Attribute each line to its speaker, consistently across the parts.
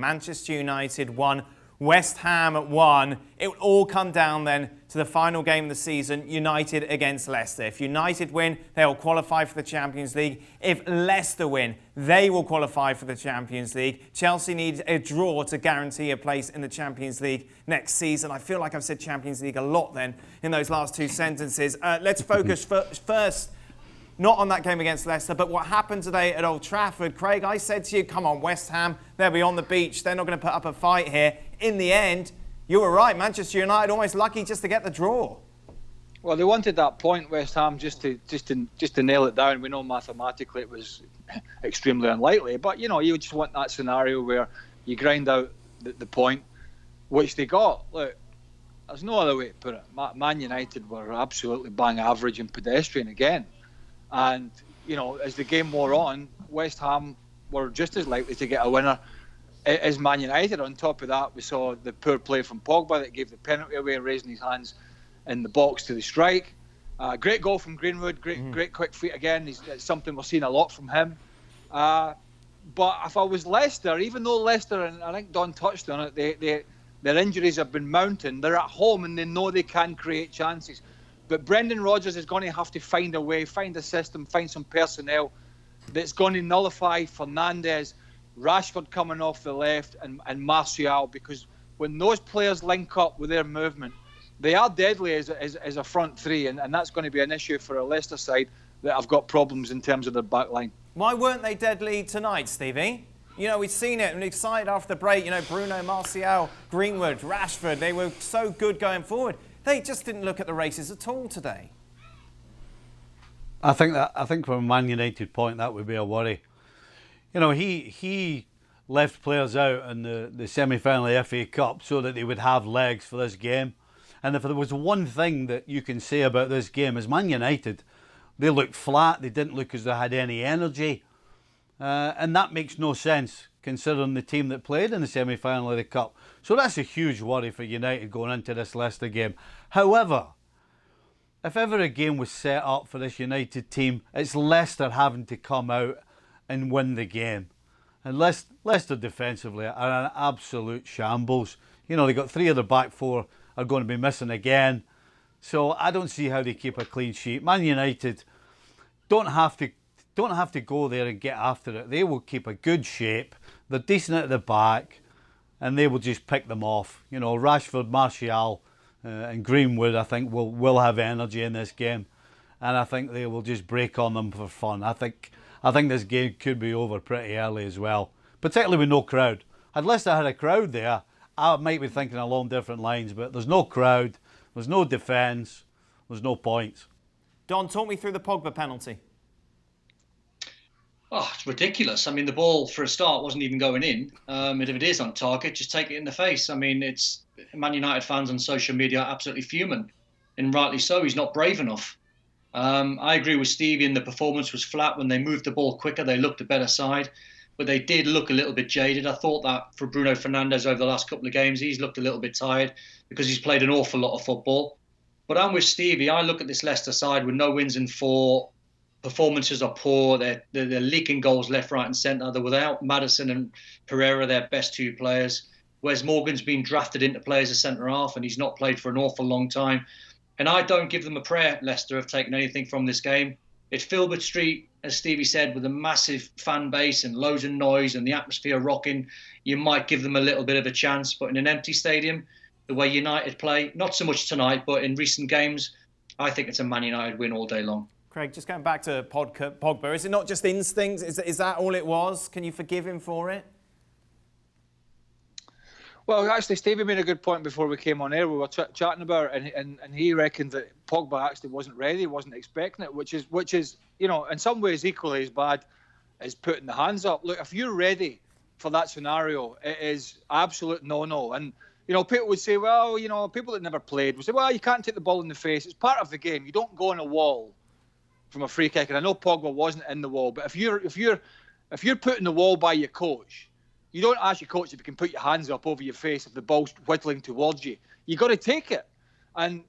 Speaker 1: Manchester United won, West Ham won. It will all come down then to the final game of the season, United against Leicester. If United win, they'll qualify for the Champions League. If Leicester win, they will qualify for the Champions League. Chelsea need a draw to guarantee a place in the Champions League next season. I feel like I've said Champions League a lot then in those last two sentences. Let's focus first not on that game against Leicester, but what happened today at Old Trafford. Craig, I said to you, come on, West Ham, they'll be on the beach. They're not going to put up a fight here. In the end, you were right. Manchester United almost lucky just to get the draw.
Speaker 2: Well, they wanted that point, West Ham, just to nail it down. We know mathematically it was extremely unlikely, but you just want that scenario where you grind out the point, which they got. Look, there's no other way to put it. Man United were absolutely bang average and pedestrian again. And, as the game wore on, West Ham were just as likely to get a winner as Man United. On top of that, we saw the poor play from Pogbas that gave the penalty away, raising his hands in the box to the strike. Great goal from Greenwood, great quick feet again. It's something we're seeing a lot from him. But if I was Leicester, even though Leicester, and I think Don touched on it, their injuries have been mounting, they're at home and they know they can create chances. But Brendan Rodgers is going to have to find a way, find a system, find some personnel that's going to nullify Fernandes, Rashford coming off the left, and Martial, because when those players link up with their movement, they are deadly as a front three, and that's going to be an issue for a Leicester side that have got problems in terms of their back line.
Speaker 1: Why weren't they deadly tonight, Stevie? We've seen it and excited after the break. Bruno, Martial, Greenwood, Rashford, they were so good going forward. They just didn't look at the races at all today.
Speaker 3: I think from a Man United point that would be a worry. He left players out in the semi-final of the FA Cup so that they would have legs for this game. And if there was one thing that you can say about this game is Man United, they looked flat. They didn't look as though they had any energy, and that makes no sense considering the team that played in the semi-final of the Cup. So that's a huge worry for United going into this Leicester game. However, if ever a game was set up for this United team, it's Leicester having to come out and win the game. And Leicester defensively are an absolute shambles. They got three of their back four are going to be missing again. So I don't see how they keep a clean sheet. Man United don't have to go there and get after it. They will keep a good shape. They're decent at the back, and they will just pick them off. Rashford, Martial, and Greenwood, I think, will have energy in this game, and I think they will just break on them for fun. I think this game could be over pretty early as well, particularly with no crowd. Had Leicester had a crowd there, I might be thinking along different lines, but there's no crowd, there's no defence, there's no points.
Speaker 1: Don, talk me through the Pogba penalty.
Speaker 4: Oh, it's ridiculous. I mean, the ball, for a start, wasn't even going in. And if it is on target, just take it in the face. I mean, it's Man United fans on social media are absolutely fuming, and rightly so. He's not brave enough. I agree with Stevie, and the performance was flat. When they moved the ball quicker, they looked a better side, but they did look a little bit jaded. I thought that for Bruno Fernandes over the last couple of games, he's looked a little bit tired because he's played an awful lot of football. But I'm with Stevie. I look at this Leicester side with no wins in 4. Performances are poor. They're leaking goals left, right and centre. They're without Maddison and Pereira, their best two players. Wes Morgan's been drafted into play as a centre-half and he's not played for an awful long time. And I don't give them a prayer, Leicester, have taken anything from this game. It's Filbert Street, as Stevie said, with a massive fan base and loads of noise and the atmosphere rocking. You might give them a little bit of a chance, but in an empty stadium, the way United play, not so much tonight, but in recent games, I think it's a Man United win all day long.
Speaker 1: Craig, just going back to Pogba, is it not just instincts? Is that all it was? Can you forgive him for it?
Speaker 2: Well, actually, Stevie made a good point before we came on air. We were chatting about it, and he reckoned that Pogba actually wasn't ready, wasn't expecting it, which is in some ways equally as bad as putting the hands up. Look, if you're ready for that scenario, it is absolute no-no. And people would say, well, people that never played would say, well, you can't take the ball in the face. It's part of the game. You don't go on a wall from a free kick, and I know Pogba wasn't in the wall, but if you're put in the wall by your coach, you don't ask your coach if you can put your hands up over your face if the ball's whittling towards you. You got to take it, and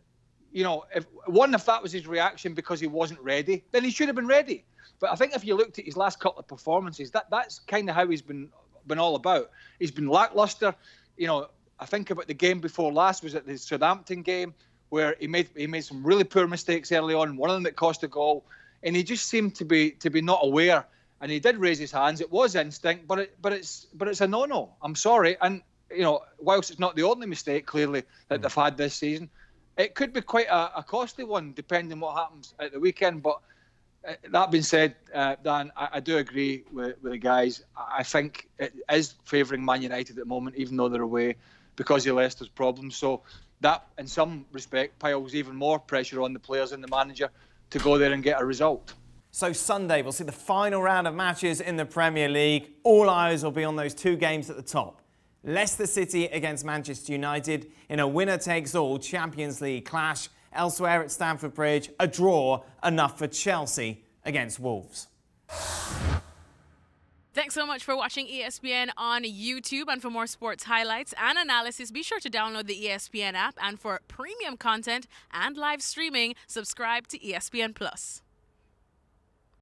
Speaker 2: if that was his reaction because he wasn't ready, then he should have been ready. But I think if you looked at his last couple of performances, that's kind of how he's been been all about. He's been lacklustre. You know, I think about the game before last was at the Southampton game where he made some really poor mistakes early on. One of them that cost a goal, and he just seemed to be not aware. And he did raise his hands. It was instinct, but it's a no-no. I'm sorry. And you know, whilst it's not the only mistake clearly that they've had this season, it could be quite a costly one depending on what happens at the weekend. But that being said, Dan, I do agree with the guys. I think it is favouring Man United at the moment, even though they're away, because of Leicester's problems. So that, in some respect, piles even more pressure on the players and the manager to go there and get a result.
Speaker 1: So Sunday, we'll see the final round of matches in the Premier League. All eyes will be on those two games at the top. Leicester City against Manchester United in a winner-takes-all Champions League clash. Elsewhere at Stamford Bridge, a draw enough for Chelsea against Wolves.
Speaker 5: Thanks so much for watching ESPN on YouTube. And for more sports highlights and analysis, be sure to download the ESPN app. And for premium content and live streaming, subscribe to ESPN Plus.